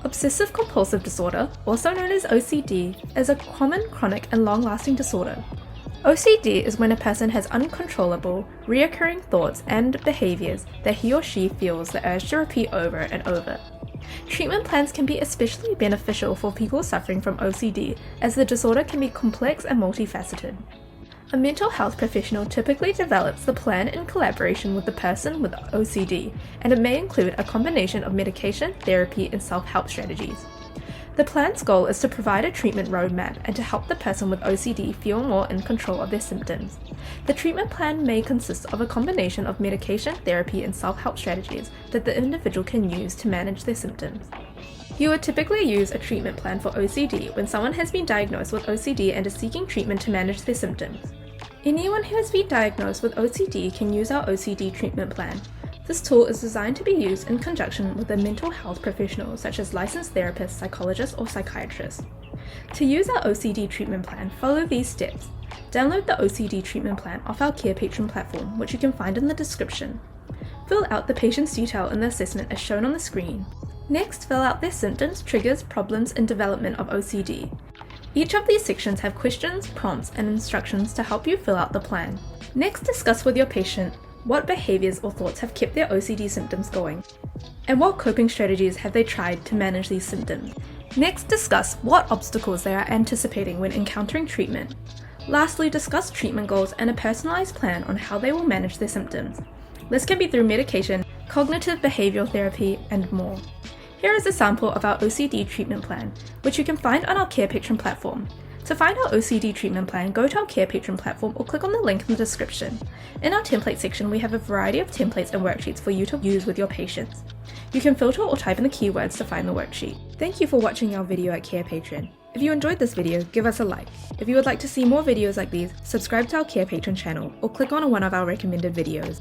Obsessive compulsive disorder, also known as OCD, is a common chronic and long-lasting disorder. OCD is when a person has uncontrollable, reoccurring thoughts and behaviors that he or she feels the urge to repeat over and over. Treatment plans can be especially beneficial for people suffering from OCD, as the disorder can be complex and multifaceted. A mental health professional typically develops the plan in collaboration with the person with OCD, and it may include a combination of medication, therapy, and self-help strategies. The plan's goal is to provide a treatment roadmap and to help the person with OCD feel more in control of their symptoms. The treatment plan may consist of a combination of medication, therapy, and self-help strategies that the individual can use to manage their symptoms. You would typically use a treatment plan for OCD when someone has been diagnosed with OCD and is seeking treatment to manage their symptoms. Anyone who has been diagnosed with OCD can use our OCD treatment plan. This tool is designed to be used in conjunction with a mental health professional such as licensed therapists, psychologists, or psychiatrists. To use our OCD treatment plan, follow these steps. Download the OCD treatment plan off our Carepatron platform, which you can find in the description. Fill out the patient's detail in the assessment as shown on the screen. Next, fill out their symptoms, triggers, problems, and development of OCD. Each of these sections have questions, prompts, and instructions to help you fill out the plan. Next, discuss with your patient what behaviors or thoughts have kept their OCD symptoms going, and what coping strategies have they tried to manage these symptoms. Next, discuss what obstacles they are anticipating when encountering treatment. Lastly, discuss treatment goals and a personalized plan on how they will manage their symptoms. This can be through medication, cognitive behavioral therapy, and more. Here is a sample of our OCD treatment plan, which you can find on our Carepatron platform. To find our OCD treatment plan, go to our Carepatron platform or click on the link in the description. In our template section, we have a variety of templates and worksheets for you to use with your patients. You can filter or type in the keywords to find the worksheet. Thank you for watching our video at Carepatron. If you enjoyed this video, give us a like. If you would like to see more videos like these, subscribe to our Carepatron channel or click on one of our recommended videos.